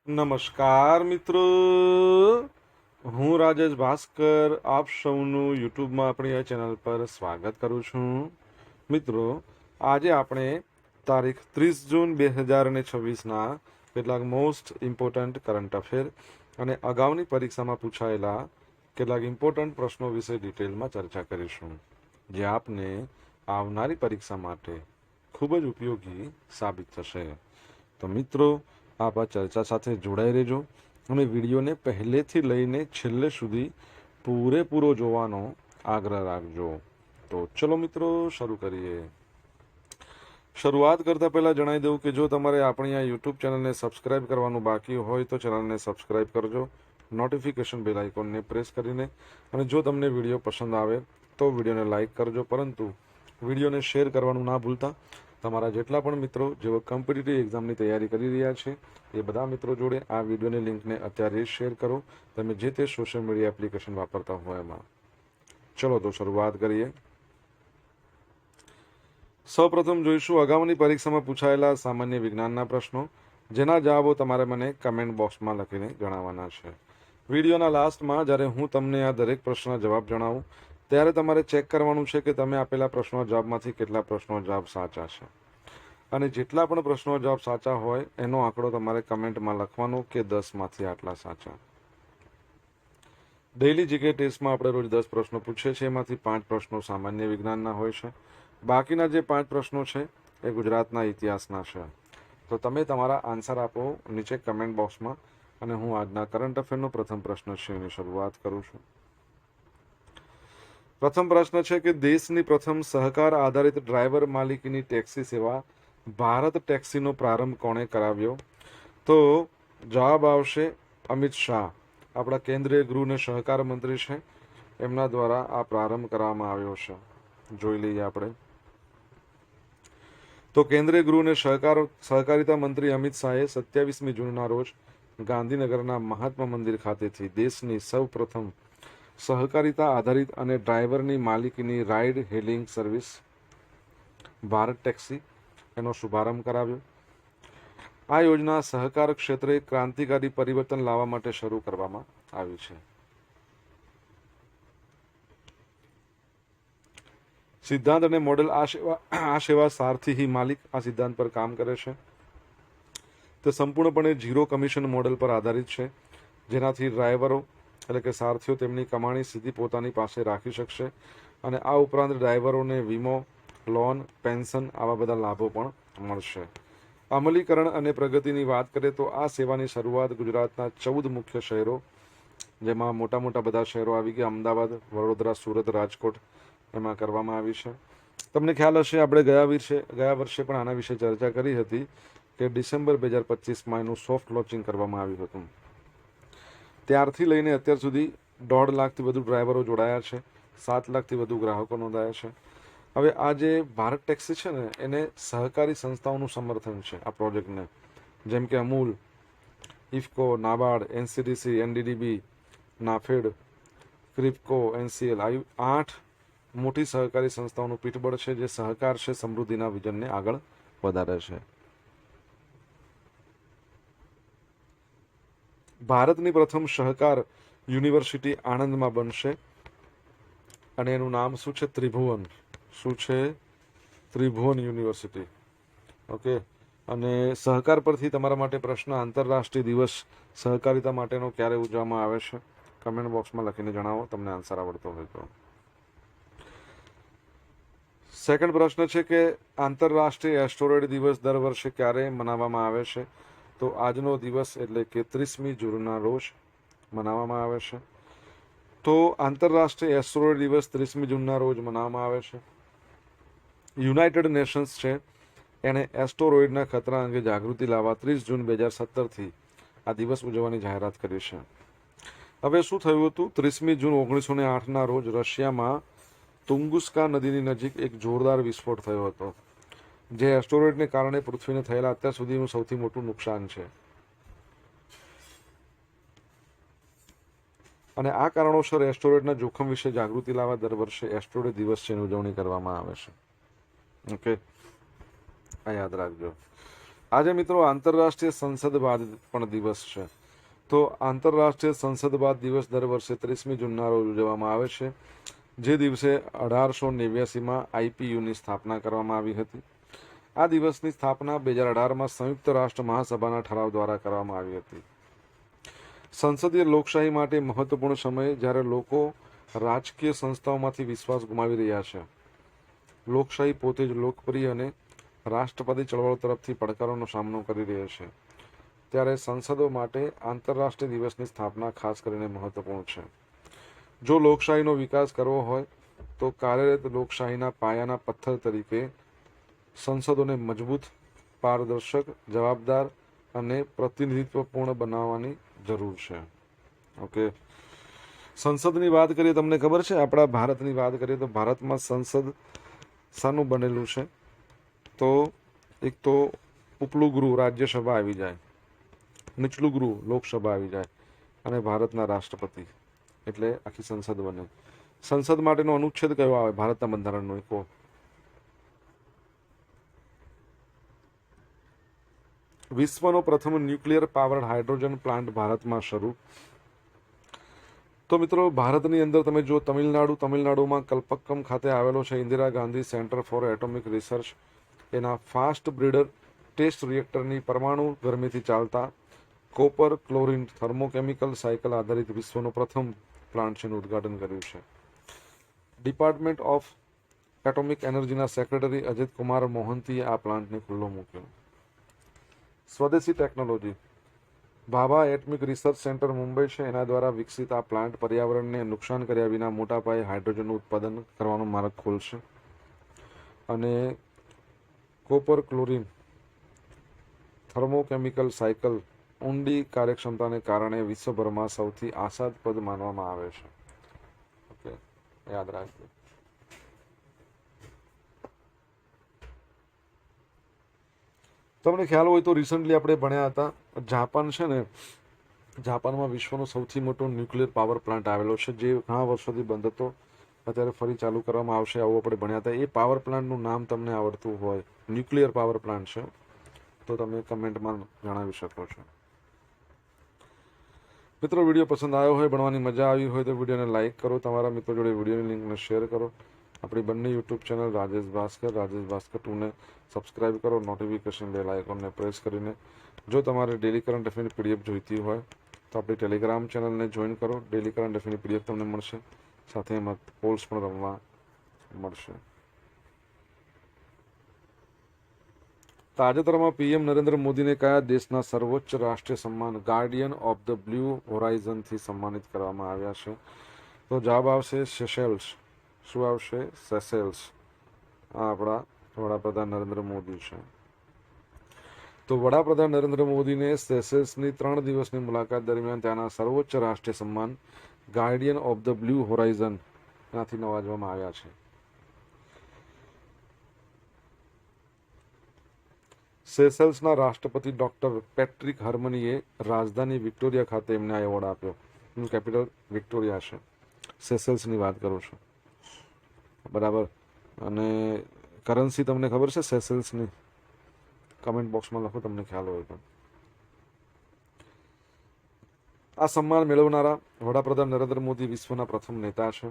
નમસ્કાર મિત્રો, હું રાજેશ ભાસ્કર આપ સૌનું યુટ્યુબમાં આપણી આ ચેનલ પર સ્વાગત કરું છું. મિત્રો, આજે આપણે તારીખ 30 જૂન 2026ના કેટલાક મોસ્ટ ઇમ્પોર્ટન્ટ કરંટ અફેર અને અગાઉની પરીક્ષામાં પૂછાયેલા કેટલાક ઇમ્પોર્ટન્ટ પ્રશ્નો વિશે ડિટેલમાં ચર્ચા કરીશું, જે આપને આવનારી પરીક્ષા માટે ખૂબ જ ઉપયોગી સાબિત થશે. તો મિત્રો, આપ આ ચર્ચા સાથે જોડાઈ રહેજો અને વિડીયોને પહેલેથી લઈને છેલ્લે સુધી પૂરેપૂરો જોવાનો આગ્રહ રાખજો. તો ચલો મિત્રો, શરૂ કરીએ. શરૂઆત કરતાં પહેલાં જણાવી દઉં કે જો તમારે આપણી આ યુટ્યુબ ચેનલને સબસ્ક્રાઇબ કરવાનું બાકી હોય તો ચેનલને સબસ્ક્રાઇબ કરજો, નોટિફિકેશન બેલ આઇકોનને પ્રેસ કરીને. અને જો તમને વિડીયો પસંદ આવે તો વિડીયોને લાઇક કરજો, પરંતુ વિડીયોને શેર કરવાનું ના ભૂલતા. તમારા જેટલા પણ મિત્રો જેઓ કોમ્પિટિટિવ એક્ઝામની તૈયારી કરી રહ્યા છે એ બધા મિત્રો જોડે આ વિડીયોની લિંકને અત્યારે શેર કરો, તમે જે તે સોશિયલ મીડિયા એપ્લિકેશન વાપરતા હોય એમાં. ચલો તો શરૂઆત કરીએ. સૌપ્રથમ જોઈશું અગાઉની પરીક્ષામાં પૂછાયેલા સામાન્ય વિજ્ઞાનના પ્રશ્નો, જેના જવાબો તમારે મને કમેન્ટ બોક્સમાં લખીને જણાવવાના છે. વિડીયોના લાસ્ટમાં જ્યારે હું તમને આ દરેક પ્રશ્નના જવાબ જણાવું ત્યારે તમારે ચેક કરવાનું છે કે તમે આપેલા પ્રશ્નોના જવાબમાંથી કેટલા પ્રશ્નોના જવાબ સાચા છે. અને જેટલા પણ પ્રશ્નોના જવાબ સાચા હોય એનો આંકડો તમારે કમેન્ટમાં લખવાનો કે 10માંથી આટલા સાચા. ડેઇલી જીકે ટેસ્ટમાં આપણે રોજ 10 પ્રશ્નો પૂછીએ છીએ, એમાંથી 5 પ્રશ્નો સામાન્ય વિજ્ઞાનના હોય છે. બાકીના જે 5 પ્રશ્નો છે એ ગુજરાતના ઇતિહાસના છે. તો તમે તમારા આન્સર આપો નીચે કમેન્ટ બોક્સમાં, અને હું આજના કરંટ અફેરનો પ્રથમ પ્રશ્ન છે એની શરૂઆત કરું છું. પ્રથમ પ્રશ્ન છે કે દેશની પ્રથમ સહકાર આધારિત ડ્રાઈવર માલિકીની ટેક્સી સેવા ભારત ટેક્સીનો પ્રારંભ કોણે કરાવ્યો? તો જવાબ આવશે અમિત શાહ, આપણા કેન્દ્રીય ગૃહ અને સહકાર મંત્રી છે, એમના દ્વારા આ પ્રારંભ કરવામાં આવ્યો છે. જોઈ લઈએ આપણે. તો કેન્દ્રીય ગૃહ અને સહકારિતા મંત્રી અમિત શાહે 27મી જૂનના રોજ ગાંધીનગરના મહાત્મા મંદિર ખાતેથી દેશની સૌપ્રથમ સહકારિતા આધારિત અને ડ્રાઈવરની માલિકીની રાઇડ હેલિંગ સર્વિસ ભારત ટેક્સી એનો શુભારંભ કરાવ્યો. આ યોજના સહકાર ક્ષેત્રે ક્રાંતિકારી પરિવર્તન લાવવા માટે શરૂ કરવામાં આવી છે. સિદ્ધાંત અને મોડેલ આ સેવા સારથી માલિક આ સિદ્ધાંત પર કામ કરે છે. તે સંપૂર્ણપણે ઝીરો કમિશન મોડેલ પર આધારિત છે, જેનાથી ડ્રાઈવરો એટલે કે સારથીઓ તેમની કમાણી સીધી પોતાની પાસે રાખી શકશે. અને આ ઉપરાંત ડ્રાઈવરોને વીમો, લોન, પેન્શન આવા બધા લાભો પણ મળશે. અમલીકરણ અને પ્રગતિની વાત કરીએ તો આ સેવાની શરૂઆત ગુજરાતના 14 મુખ્ય શહેરો, જેમાં મોટા મોટા બધા શહેરો આવી ગયા, અમદાવાદ, વડોદરા, સુરત, રાજકોટ, એમાં કરવામાં આવી છે. તમને ખ્યાલ હશે આપણે ગયા વર્ષે પણ આના વિશે ચર્ચા કરી હતી કે ડિસેમ્બર 2025માં એનું સોફ્ટ લોન્ચિંગ કરવામાં આવ્યું હતું. ત્યારથી લઈને અત્યાર સુધી 1.5 લાખથી વધુ ડ્રાઈવરો જોડાયા છે, 7 લાખથી વધુ ગ્રાહકો નોંધાયા છે. હવે આ જે ભારત ટેક્સી છે ને, એને સહકારી સંસ્થાઓનું સમર્થન છે આ પ્રોજેક્ટને, જેમ કે Amul, IFFCO, NABARD, NCDC, NDDB, NAFED, KRIBHCO, NCL, આવી 8 મોટી સહકારી સંસ્થાઓનું પીઠબળ છે, જે સહકાર છે સમૃદ્ધિના વિઝનને આગળ વધારે છે. ભારતની પ્રથમ સહકાર યુનિવર્સિટી આણંદમાં બનશે, અને એનું નામ શું છે? ત્રિભુવન. શું છે? ત્રિભુવન યુનિવર્સિટી. ઓકે. અને સહકાર પરથી તમારા માટે પ્રશ્ન, આંતરરાષ્ટ્રીય દિવસ સહકારિતા માટેનો ક્યારે ઉજવવામાં આવે છે? કમેન્ટ બોક્સમાં લખીને જણાવો તમને આન્સર આવડતો હોય તો. સેકન્ડ પ્રશ્ન છે કે આંતરરાષ્ટ્રીય એસ્ટરોઇડ દિવસ દર વર્ષે ક્યારે મનાવવામાં આવે છે? તો આજનો દિવસ એટલે કે 30મી જૂનના રોજ મનાવવામાં આવે છે. તો આંતરરાષ્ટ્રીય એસ્ટરોઇડ દિવસ 30મી જૂનના રોજ મનાવવામાં આવે છે. યુનાઇટેડ નેશન્સ છે એણે એસ્ટરોઇડના ખતરા અંગે જાગૃતિ લાવવા 30 જૂન 2017થી આ દિવસ ઉજવવાની જાહેરાત કરી છે. હવે શું થયું હતું? 30મી જૂન 1908ના રોજ રશિયામાં તુંગુસ્કા નદીની નજીક એક જોરદાર વિસ્ફોટ થયો હતો, જે એસ્ટરોઇડને કારણે પૃથ્વીને થયેલા અત્યાર સુધીનું સૌથી મોટું નુકસાન છે. અને આ કારણોસર એસ્ટરોઇડના જોખમ વિશે જાગૃતિ લાવવા દર વર્ષે એસ્ટરોઇડ દિવસ છે એની ઉજવણી કરવામાં આવે છે. ઓકે, આ યાદ રાખજો. આજે મિત્રો આંતરરાષ્ટ્રીય સંસદવાદ પણ દિવસ છે. તો આંતરરાષ્ટ્રીય સંસદવાદ દિવસ દર વર્ષે 30મી જૂનના રોજ ઉજવવામાં આવે છે, જે દિવસે 1889માં આઈપીયુની સ્થાપના કરવામાં આવી હતી. આ દિવસની સ્થાપના 2018માં સંયુક્ત રાષ્ટ્ર મહાસભાના ઠરાવ દ્વારા કરવામાં આવી હતી. સંસદીય લોકશાહી માટે મહત્વપૂર્ણ સમય જ્યારે લોકો રાજકીય સંસ્થાઓમાંથી વિશ્વાસ ગુમાવી રહ્યા છે. લોકશાહી પોતે જ લોકપ્રિય અને રાષ્ટ્રપતિ ચળવળ તરફથી પડકારોનો સામનો કરી રહી છે, ત્યારે સંસદો માટે આંતરરાષ્ટ્રીય દિવસની સ્થાપના ખાસ કરીને મહત્વપૂર્ણ છે. જો લોકશાહીનો વિકાસ કરવો હોય તો કાર્યરત લોકશાહીના પાયાના પથ્થર તરીકે સંસદોને મજબૂત, પારદર્શક, જવાબદાર અને પ્રતિનિધિત્વપૂર્ણ બનાવવાની જરૂર છે. ઓકે, સંસદની વાત કરીએ, તમને ખબર છે આપણા ભારતની વાત કરીએ તો ભારતમાં સંસદ શાનું બનેલું છે? તો એક તો ઉપલું ગૃહ રાજ્યસભા આવી જાય, નીચલું ગૃહ લોકસભા આવી જાય અને ભારતના રાષ્ટ્રપતિ, એટલે આખી સંસદ બને. સંસદ માટેનો અનુચ્છેદ કયો આવે ભારતના બંધારણનો? કહો. વિશ્વનો પ્રથમ ન્યુક્લિયર પાવર્ડ હાઇડ્રોજન પ્લાન્ટ ભારતમાં શરૂ. તો મિત્રો, ભારતની અંદર તમે જો તમિલનાડુમાં કલ્પક્કમ ખાતે આવેલો છે Indira Gandhi centre for atomic research, એના ફાસ્ટ બ્રીડર ટેસ્ટ રિએક્ટરની પરમાણુ ગરમીથી ચાલતા કોપર ક્લોરિન થર્મોકેમિકલ સાયકલ આધારિત વિશ્વનો પ્રથમ પ્લાન્ટ છે, ઉદ્ઘાટન કર્યું છે. ડિપાર્ટમેન્ટ ઓફ એટોમિક એનર્જીના સેક્રેટરી અજીત કુમાર મોહંતીએ આ પ્લાન્ટને ખુલ્લો મૂક્યો. સ્વદેશી technology. Bhabha atomic research centre Mumbai છે, એના દ્વારા વિકસિત આ પ્લાન્ટ પર્યાવરણને નુકસાન કર્યા વિના મોટા પાયે હાઇડ્રોજનનું ઉત્પાદન કરવાનો માર્ગ ખોલશે અને કોપર ક્લોરિન થર્મોકેમિકલ સાયકલ ઊંડી કાર્યક્ષમતાને કારણે વિશ્વભરમાં સૌથી આશાસ્પદ માનવામાં આવે છે. ઓકે, યાદ રાખજો. તમને ખ્યાલ હોય તો રિસન્ટલી આપણે ભણ્યા હતા, જાપાન છે ને, જાપાનમાં વિશ્વનો સૌથી મોટો ન્યુક્લિયર પાવર પ્લાન્ટ આવેલો છે, જે ઘણા વર્ષોથી બંધ હતો, અત્યારે ફરી ચાલુ કરવામાં આવશે, આવું આપણે ભણ્યા હતા. એ પાવર પ્લાન્ટનું નામ તમને આવડતું હોય, ન્યુક્લિયર પાવર પ્લાન્ટ છે, તો તમે કમેન્ટમાં જણાવી શકો છો. મિત્રો, વિડીયો પસંદ આવ્યો હોય, ભણવાની મજા આવી હોય તો વિડીયોને લાઇક કરો, તમારા મિત્રો જોડે વિડીયોની લિંકને શેર કરો. આપણી બંને યુટ્યુબ ચેનલ રાજેશ ભાસ્કર 2ને સબસ્ક્રાઇબ કરો, નોટિફિકેશન બેલ આઇકોનને પ્રેસ કરીને. જો તમારે ડેલી કરંટ અફેરની પીડીએફ જોઈતી હોય તો આપણી ટેલિગ્રામ ચેનલને જોઈન કરો, ડેલી કરંટ અફેરની પીડીએફ તમને મળશે, સાથે એમાં પોલ્સ પણ રમવા મળશે. તાજેતરમાં પીએમ નરેન્દ્ર મોદીને કયા દેશના સર્વોચ્ચ રાષ્ટ્રીય સન્માન ગાર્ડિયન ઓફ ધ બ્લુ હોરાઇઝનથી સન્માનિત કરવામાં આવ્યા છે? તો જવાબ આવશે સેશેલ્સ. શું આવશે? સેશેલ્સ. આ આપણા વડાપ્રધાન નરેન્દ્ર મોદી છે. તો વડાપ્રધાન નરેન્દ્ર મોદીને સેશેલ્સની 3 દિવસની મુલાકાત દરમિયાન ત્યાંના સર્વોચ્ચ રાષ્ટ્રીય સન્માન Guardian of the blue Horizon ત્યાંથી નવાજવામાં આવ્યા છે. સેશેલ્સના રાષ્ટ્રપતિ ડોક્ટર પેટ્રિક હર્મનીએ રાજધાની વિક્ટોરિયા ખાતે એમને આ એવોર્ડ આપ્યો. એનું કેપિટલ વિક્ટોરિયા છે. સેશેલ્સની વાત કરું છું, બરાબર. અને કરન્સી તમને ખબર છે સેશેલ્સની? કમેન્ટ બોક્સમાં લખો તમને ખ્યાલ હોય તો. આ સન્માન મેળવનારા વડાપ્રધાન નરેન્દ્ર મોદી વિશ્વના પ્રથમ નેતા છે.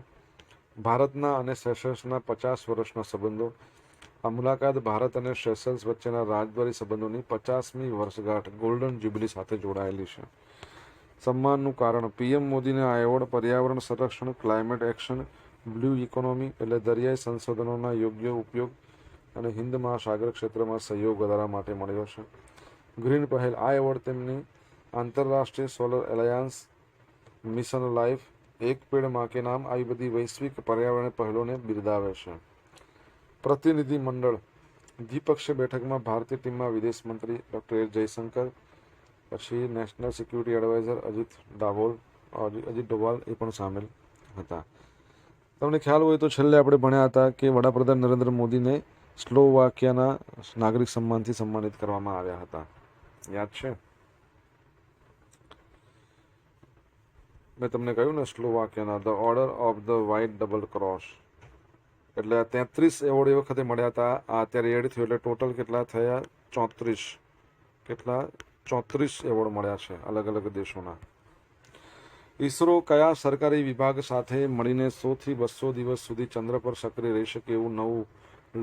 ભારતના અને સેશેલ્સના 50 વર્ષના સંબંધો. આ મુલાકાત ભારત અને સેશેલ્સ વચ્ચેના રાજદ્વારી સંબંધોની 50મી વર્ષગાંઠ ગોલ્ડન જ્યુબિલી સાથે જોડાયેલી છે. સન્માનનું કારણ. પીએમ મોદીને આ એવોર્ડ પર્યાવરણ સંરક્ષણ, ક્લાઇમેટ એક્શન, બ્લુ ઇકોનોમી એટલે દરિયાઈ સંશોધનોના યોગ્ય ઉપયોગ અને હિન્દ મહાસાગર ક્ષેત્રમાં સહયોગ વધારવા માટે મળ્યો છે. ગ્રીન પહેલ. આ એવોર્ડ તેમની આંતરરાષ્ટ્રીય સોલર એલાયન્સ, મિશન લાઈફ, એક પેડ માં કે નામ આવી બધી વૈશ્વિક પર્યાવરણ પહેલોને બિરદાવે છે. પ્રતિનિધિ મંડળ. દ્વિપક્ષીય બેઠકમાં ભારતીય ટીમમાં વિદેશ મંત્રી ડોક્ટર એસ જયશંકર, પછી national security adviser Ajit Doval એ પણ સામેલ હતા. તમને ખ્યાલ હોય તો છેલ્લે આપણે ભણ્યા હતા કે વડાપ્રધાન નરેન્દ્ર મોદીને સ્લોવાકિયાના નાગરિક સન્માનથી સન્માનિત કરવામાં આવ્યા હતા. યાદ છે? મેં તમને કહ્યું ને, સ્લોવાકિયાના the order of the white double cross. એટલે 33 એવોર્ડ એ વખતે મળ્યા હતા. આ અત્યારે એડ થયું એટલે ટોટલ કેટલા થયા? 34. કેટલા 34 એવોર્ડ મળ્યા છે અલગ અલગ દેશોના. ઈસરો કયા સરકારી વિભાગ સાથે મળીને 100 થી 200 દિવસ સુધી ચંદ્ર પર સક્રિય રહી શકે એવું નવું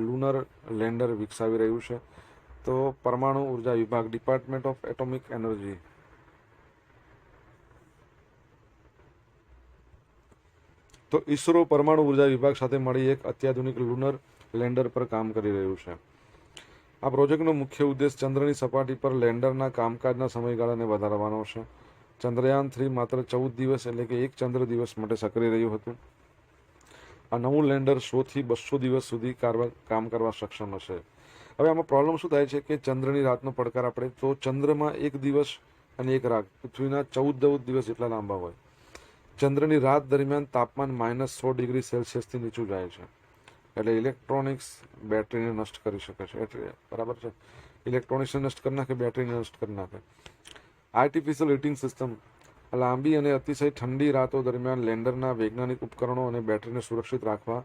લુનર લેન્ડર વિકસાવી રહ્યું છે? તો પરમાણુ ઉર્જા વિભાગ, ડિપાર્ટમેન્ટ ઓફ એટોમિક એનર્જી. તો ઈસરો પરમાણુ ઉર્જા વિભાગ સાથે મળી એક અત્યાધુનિક લુનર લેન્ડર પર કામ કરી રહ્યું છે. આ પ્રોજેક્ટનો મુખ્ય ઉદ્દેશ ચંદ્રની સપાટી પર લેન્ડરના કામકાજના સમયગાળાને વધારવાનો છે. ચંદ્રયાન-3 માત્ર 14 દિવસ એટલે કે એક ચંદ્ર દિવસ માટે સક્રિય રહ્યું હતું. આ નવું લેન્ડર 100 થી 200 દિવસ સુધી કામ કરવા સક્ષમ હશે. હવે આમાં પ્રોબ્લેમ શું થાય છે કે ચંદ્રની રાતનો પડકાર આપણે તો ચંદ્રમાં એક દિવસ અને એક રાત પૃથ્વીના 14 દિવસ જેટલા લાંબા હોય. ચંદ્રની રાત દરમિયાન તાપમાન -100 ડિગ્રી સેલ્સિયસથી નીચું જાય છે. એટલે ઇલેક્ટ્રોનિક્સ બેટરીને નષ્ટ કરી શકે છે. એટલે બરાબર છે, ઇલેક્ટ્રોનિક્સને નષ્ટ કરી નાખે, બેટરીને નષ્ટ કરી નાખે. આર્ટિફિશિયલ હીટિંગ સિસ્ટમ, લાંબી અને અતિશય ઠંડી રાતો દરમિયાન લેન્ડરના વૈજ્ઞાનિક ઉપકરણો અને બેટરીને સુરક્ષિત રાખવા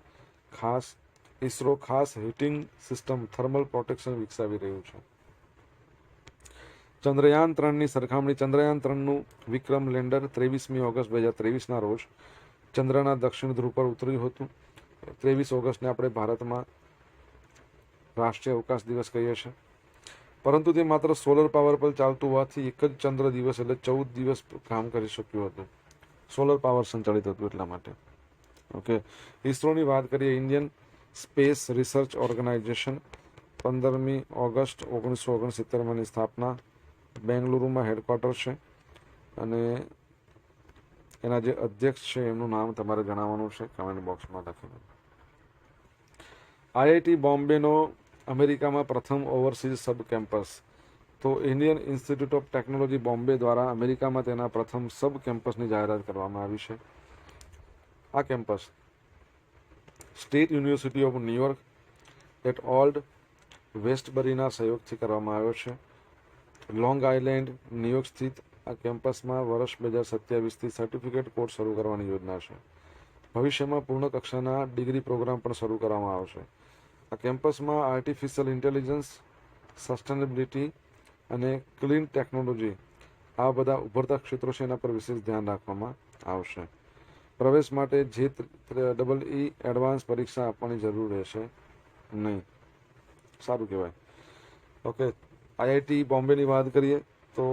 ઈસરો ખાસ હીટિંગ સિસ્ટમ, થર્મલ પ્રોટેક્શન વિકસાવી રહ્યું છે. ચંદ્રયાન-3ની સરખામણી. ચંદ્રયાન-3નું વિક્રમ લેન્ડર 23મી ઓગસ્ટ 2023ના રોજ ચંદ્રના દક્ષિણ ધ્રુવ પર ઉતર્યું હતું. 23 ઓગસ્ટને આપણે ભારતમાં રાષ્ટ્રીય અવકાશ દિવસ કહીએ છીએ. પરંતુ તે માત્ર સોલર પાવર પર ચાલતું હોવાથી એક જ ચંદ્ર દિવસ એટલે 14 દિવસ કામ કરી શક્યું હતું. સોલર પાવર સંચાલિત હતું એટલા માટે. ઓકે, ઈસરોની વાત કરીએ. ઇન્ડિયન સ્પેસ રિસર્ચ ઓર્ગેનાઇઝેશન 15મી ઓગસ્ટ 1969ની સ્થાપના. બેંગલુરુમાં હેડક્વાર્ટર છે અને એના જે અધ્યક્ષ છે એમનું નામ તમારે જણાવવાનું છે કમેન્ટ બોક્સમાં લખીને. આઈઆઈટી બોમ્બેનો અમેરિકામાં પ્રથમ ઓવરસીઝ સબ કેમ્પસ. તો Indian institute of technology Bombay દ્વારા અમેરિકામાં તેના પ્રથમ સબ કેમ્પસની જાહેરાત કરવામાં આવી છે. આ campus state university of New York at old વેસ્ટબરીના સહયોગથી કરવામાં આવ્યો છે. લોંગ આઇલેન્ડ, ન્યુયોર્ક સ્થિત આ કેમ્પસમાં વર્ષ 2027થી સર્ટિફિકેટ કોર્સ શરૂ કરવાની યોજના છે. ભવિષ્યમાં પૂર્ણ કક્ષાના ડિગ્રી પ્રોગ્રામ પણ શરૂ કરવામાં આવશે. આ કેમ્પસમાં આર્ટિફિશિયલ ઇન્ટેલિજન્સ, સસ્ટેનેબિલિટી અને ક્લીન ટેકનોલોજી આ બધા ઉભરતા ક્ષેત્રો છે, એના પર વિશેષ ધ્યાન રાખવામાં આવશે. પ્રવેશ માટે JEE એડવાન્સ પરીક્ષા આપવાની જરૂર રહેશે નહીં. સારું કહેવાય. ઓકે, આઈઆઈટી બોમ્બેની વાત કરીએ તો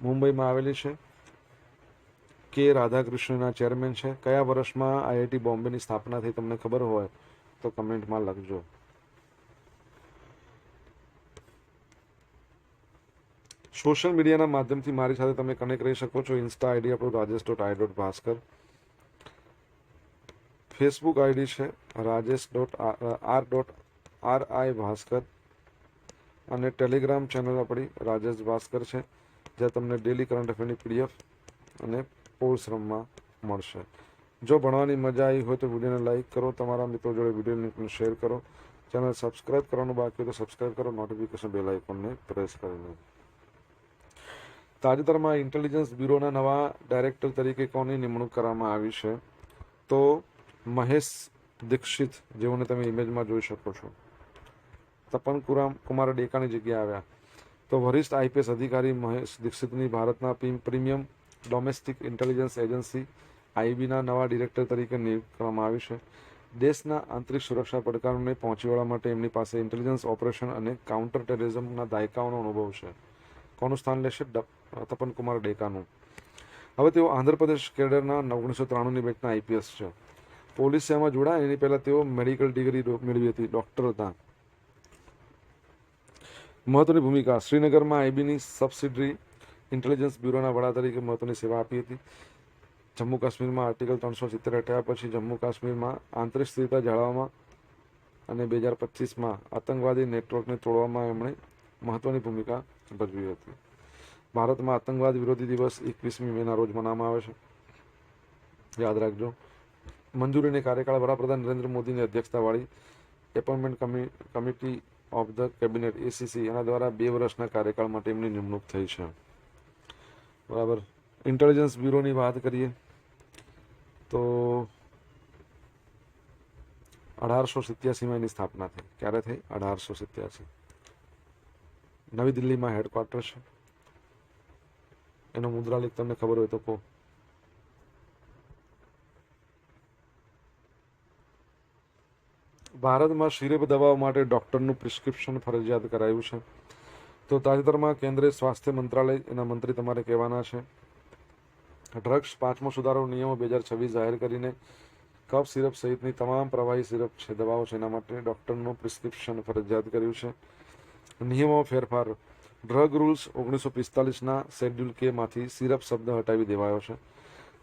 મુંબઈમાં આવેલી છે. કે રાધાકૃષ્ણના ચેરમેન છે. કયા વર્ષમાં આઈઆઈટી બોમ્બેની સ્થાપના થઈ તમને ખબર હોય તો કમેન્ટમાં લખજો. સોશિયલ મીડિયાના માધ્યમથી મારી સાથે તમે કનેક્ટ રહી શકો છો. ઇન્સ્ટા આઈડી આપણું rajesh.i.bhaskar. ફેસબુક આઈડી છે rajesh.r.ri ભાસ્કર અને ટેલિગ્રામ ચેનલ આપણી રાજેશ ભાસ્કર છે, જ્યાં તમને ડેલી કરંટ અફેરની પીડીએફ અને પોલ્સ રમવા મળશે. જો ભણવાની મજા આવી હોય તો વિડીયોને લાઇક કરો, તમારા મિત્રો જોડે વિડીયો લિંકને શેર કરો. ચેનલ સબસ્ક્રાઇબ કરવાનું બાકી હોય તો સબસ્ક્રાઇબ કરો, નોટિફિકેશન બેલ આઇકોનને પ્રેસ કરીને. તાજેતરમાં ઇન્ટેલિજન્સ બ્યુરોના નવા ડાયરેક્ટર તરીકે કોની નિમણૂક કરવામાં આવી છે? તો મહેશ દીક્ષિત, જેઓને તમે ઇમેજમાં જોઈ શકો છો. તપન કુમાર ડેકાની જગ્યાએ આવ્યા. તો વરિષ્ઠ આઈપીએસ અધિકારી મહેશ દીક્ષિતની ભારતના પ્રીમિયમ ડોમેસ્ટિક ઇન્ટેલિજન્સ એજન્સી આઈબીના નવા ડિરેક્ટર તરીકે નિયુક્ત કરવામાં આવી છે. દેશના આંતરિક સુરક્ષા પડકારોને પહોંચી વળવા માટે એમની પાસે ઇન્ટેલિજન્સ ઓપરેશન અને કાઉન્ટર ટેરરિઝમના દાયકાઓનો અનુભવ છે. કોનું સ્થાન લેશે? તપન કુમાર ડેકાનું. હવે તેઓ આંધ્રપ્રદેશ કેડરના 1993ની બેચના આઈપીએસ છે. પોલીસ સેવામાં જોડાયા એની પહેલાં તેઓ મેડિકલ ડિગ્રી મેળવી હતી, ડૉક્ટર હતા. મહત્વની ભૂમિકા. શ્રીનગરમાં આઈબીની સબસિડરી ઇન્ટેલિજન્સ બ્યુરોના વડા તરીકે મહત્વની સેવા આપી હતી. જમ્મુ કાશ્મીરમાં આર્ટિકલ 370 હટાવ્યા પછી જમ્મુ કાશ્મીરમાં આંતરિક સ્થિરતા જાળવવામાં અને 2025માં આતંકવાદી નેટવર્કને તોડવામાં એમણે મહત્વની ભૂમિકા ભજવી હતી. ભારતમાં આતંકવાદ વિરોધી દિવસ 21મી મેના રોજ મનાવવામાં આવે છે, યાદ રાખજો. મંજૂરીને કાર્યકાળ વડાપ્રધાન નરેન્દ્ર મોદીની અધ્યક્ષતાવાળી appointment committee of the cabinet ACC એના દ્વારા 2 વર્ષના કાર્યકાળ માટે એમની નિમણૂક થઈ છે. બરાબર. ઇન્ટેલિજન્સ બ્યુરોની વાત કરીએ તો 1887માં એની સ્થાપના થઈ. ક્યારે થઈ? 1887. નવી દિલ્હીમાં હેડક્વાર્ટર છે. એનો મુદ્રાલેખ તમને ખબર હોય તો કહો. ભારતમાં સિરપ દવાઓ માટે ડોક્ટરનું પ્રિસ્ક્રિપ્શન ફરજિયાત કરાયું છે. તો તાજેતરમાં કેન્દ્રીય સ્વાસ્થ્ય મંત્રાલય એના મંત્રી તમારે કહેવાના છે. ડ્રગ્સ 5મો સુધારો નિયમો 2026 જાહેર કરીને કફ સિરપ સહિતની તમામ પ્રવાહી સિરપ છે દવાઓ છે એના માટે ડોક્ટરનું પ્રિસ્ક્રિપ્શન ફરજિયાત કર્યું છે. નિયમોમાં ફેરફાર. ડ્રગ રૂલ્સ 1945ના શેડ્યુલ કે માંથી સિરપ શબ્દ હટાવી દેવાયો છે,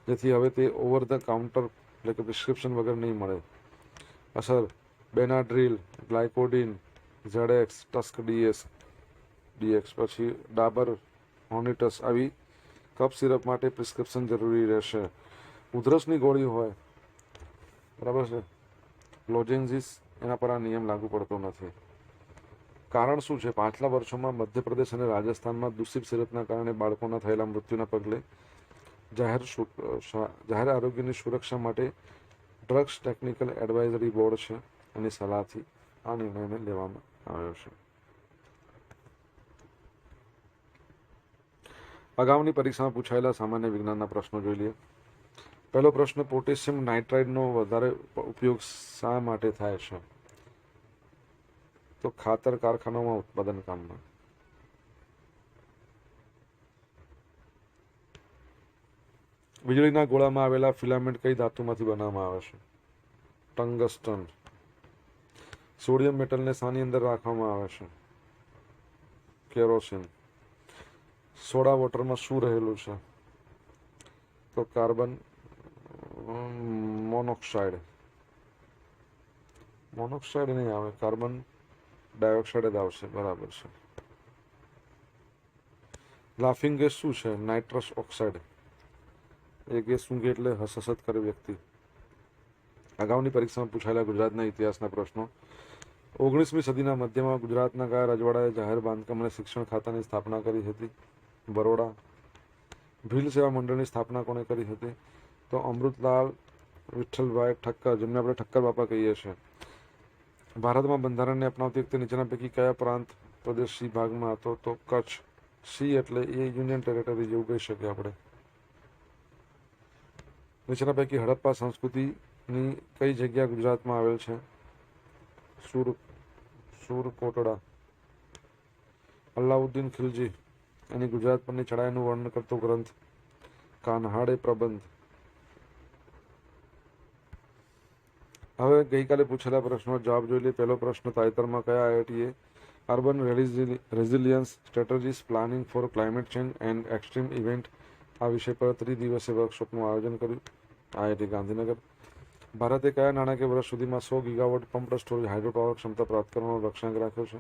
જેથી હવે તે ઓવર ધ કાઉન્ટર એટલે કે પ્રિસ્ક્રિપ્શન વગર નહીં મળે. અસર. બેનાડ્રીલ, ગ્લાયકોડિન, ઝેડએક્સ, ટસ્ક ડીએક્સ પછી ડાબર હોનિટસ આવી કફ સિરપ માટે પ્રિસ્ક્રિપ્શન જરૂરી રહેશે. ઉધરસની ગોળી હોય, બરાબર છે, લોજેન્ઝિસ, એના પર આ નિયમ લાગુ પડતો નથી. કારણ શું છે? પાછલા વર્ષોમાં મધ્યપ્રદેશ અને રાજસ્થાનમાં દૂષિત સિરપના કારણે બાળકોના થયેલા મૃત્યુના પગલે જાહેર આરોગ્યની સુરક્ષા માટે ડ્રગ્સ ટેકનિકલ એડવાઇઝરી બોર્ડ છે એની સલાહથી આ નિર્ણયને લેવામાં આવ્યો છે. અગાઉની પરીક્ષામાં પૂછાયેલા સામાન્ય વિજ્ઞાનના પ્રશ્નો જોઈ લઈએ. પહેલો પ્રશ્ન, પોટેશિયમ નાઇટ્રાઇડનો વધારે ઉપયોગ શા માટે થાય છે? તો ખાતર કારખાનામાં ઉત્પાદન કામમાં. વીજળીના ગોળામાં આવેલા ફિલામેન્ટ કઈ ધાતુમાંથી બનાવવામાં આવે છે? ટંગસ્ટન. સોડિયમ મેટલને શાની અંદર રાખવામાં આવે છે? કેરોસીન. સોડા વોટરમાં શું રહેલું છે? તો કાર્બન મોનોક્સાઇડ. મોનોક્સાઇડ નહીં આવે, કાર્બન ડાયોક્સાઇડ જ આવશે. બરાબર છે. લાફિંગ ગેસ શું છે? Nitrous oxide. એ ગેસ સૂંઘે એટલે હસહસત કરે વ્યક્તિ. અગાઉની પરીક્ષામાં પૂછાયેલા ગુજરાતના ઇતિહાસના પ્રશ્નો. 19મી સદીના મધ્યમાં ગુજરાતના કયા રજવાડાએ જાહેર બાંધકામ અને શિક્ષણ ખાતાની સ્થાપના કરી હતી? બરોડા. ભીલ સેવા મંડળની સ્થાપના કોણે કરી હતી? તો અમૃતલાલ વિઠ્ઠલભાઈ ઠક્કર, જેમને આપણે ઠક્કર બાપા કહીએ છીએ. ભારતમાં બંધારણને અપનાવતી વખતે નીચેના પૈકી કયા પ્રાંત પ્રદેશ સી ભાગમાં હતો? તો કચ્છ. સી એટલે એ યુનિયન ટેરેટરી જેવું કહી શકીએ આપણે. નીચેના પૈકી હડપ્પા સંસ્કૃતિની કઈ જગ્યા ગુજરાતમાં આવેલ છે? સુરકોટડા. અલાઉદ્દીન ખિલજી, એની ગુજરાત પરની ચડાઈનું વર્ણન કરતો ગ્રંથ કાન્હાડે પ્રબંધ. હવે ગઈકાલે પૂછેલા પ્રશ્નો જવાબ જોઈ લઈએ. પહેલો પ્રશ્ન, તાજેતરમાં કયા આઈઆઈટીએ urban resilience strategies planning for climate change and extreme event આ વિષય પર ત્રિદિવસીય વર્કશોપનું આયોજન કર્યું? આઈઆઈટી ગાંધીનગર. ભારતે કયા નાણાકીય વર્ષ સુધીમાં 100 gigawatt pumped storage hydro power ક્ષમતા પ્રાપ્ત કરવાનો લક્ષ્યાંક રાખ્યો છે?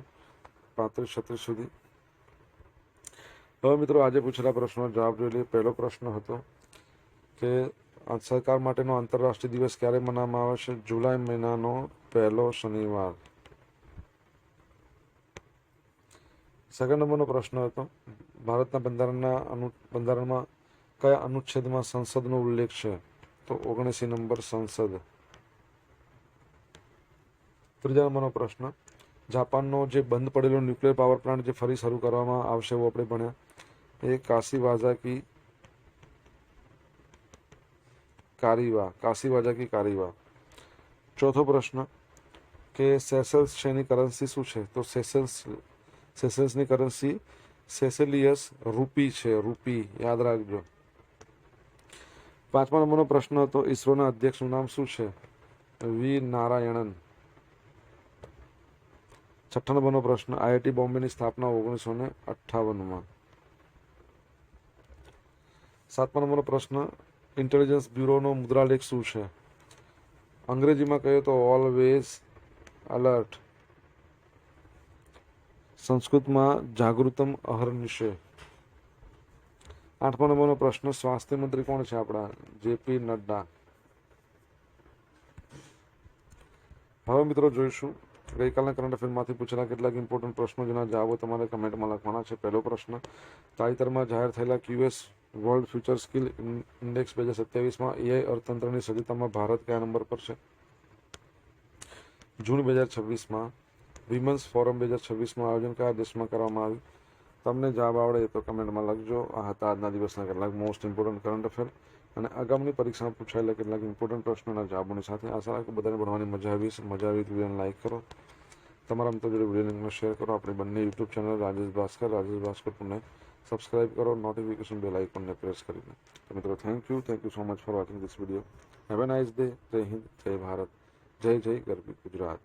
35-36 સુધી. હવે મિત્રો આજે પૂછેલા પ્રશ્નનો જવાબ જોઈ લઈએ. પહેલો પ્રશ્ન હતો કે સરકાર માટેનો આંતરરાષ્ટ્રીય દિવસ ક્યારે મનાવવામાં આવે છે? જુલાઈ મહિનાનો પહેલો શનિવાર. સેકન્ડ નંબરનો પ્રશ્ન હતો, ભારતના બંધારણમાં કયા અનુચ્છેદમાં સંસદનો ઉલ્લેખ છે? તો 79 નંબર સંસદ. ત્રીજા નંબરનો પ્રશ્ન, જાપાનનો જે બંધ પડેલો ન્યુક્લિયર પાવર પ્લાન્ટ જે ફરી શરૂ કરવામાં આવશે એવું આપણે ભણ્યા, એ કાશીવાઝાકી કારીવા. ચોથો પ્રશ્ન કે સેસેલ્સ છે એની કરન્સી શું છે? તો સેસેલ્સની કરન્સી સેસેલિયસ રૂપી છે. રૂપી યાદ રાખજો. પાંચમા નંબરનો પ્રશ્ન હતો, ઈસરોના અધ્યક્ષનું નામ શું છે? વી નારાયણન. છઠ્ઠા નંબરનો પ્રશ્ન, આઈઆઈટી બોમ્બેની સ્થાપના 1958માં. સાતમા નંબરનો પ્રશ્ન, ઇન્ટેલિજન્સ બ્યુરોનો મુદ્રાલેખ શું છે? અંગ્રેજીમાં કહીએ તો ઓલવેઝ અલર્ટ. સંસ્કૃતમાં જાગૃતમ અહર્નિશે. આઠમા નંબરનો પ્રશ્ન, સ્વાસ્થ્ય મંત્રી કોણ છે આપણા? જેપી નડ્ડા. હવે મિત્રો જોઈશું ગઈકાલના કરંટ અફેરમાંથી પૂછેલા કેટલાક ઇમ્પોર્ટન્ટ પ્રશ્નો જેના જવાબો તમારે કમેન્ટમાં લખવાના છે. પહેલો પ્રશ્ન, તાજેતરમાં જાહેર થયેલા QS world future skill index 2027માં એઆઈ અર્થતંત્રની સજ્જતામાં ભારત કયા નંબર પર છે? જૂન 2026માં વિમન્સ ફોરમ 2026નું આયોજન કયા દેશમાં કરવામાં આવ્યું? તમને જવાબ આવડે તો કમેન્ટમાં લખજો. આ હતા આજના દિવસના કેટલાક મોસ્ટ ઇમ્પોર્ટન્ટ કરંટ અફેર અને આગામી પરીક્ષામાં પૂછાયેલા કેટલાક ઇમ્પોર્ટન્ટ પ્રશ્નોના જવાબોની સાથે આશા રાખું બધાને ભણવાની મજા આવી હશે. મજા આવી તો વિડીયોને લાઈક કરો, તમારા મિત્રો જોડે વિડીયો લિંકને શેર કરો. આપણી બંને YouTube channel Rajesh Bhaskar Pune subscribe કરો, નોટિફિકેશન બેલ આઇકોનને પ્રેસ કરીને. તો મિત્રો thank you so much for watching this video. Have a nice day. જય હિન્દ, જય ભારત, જય ગરવી ગુજરાત.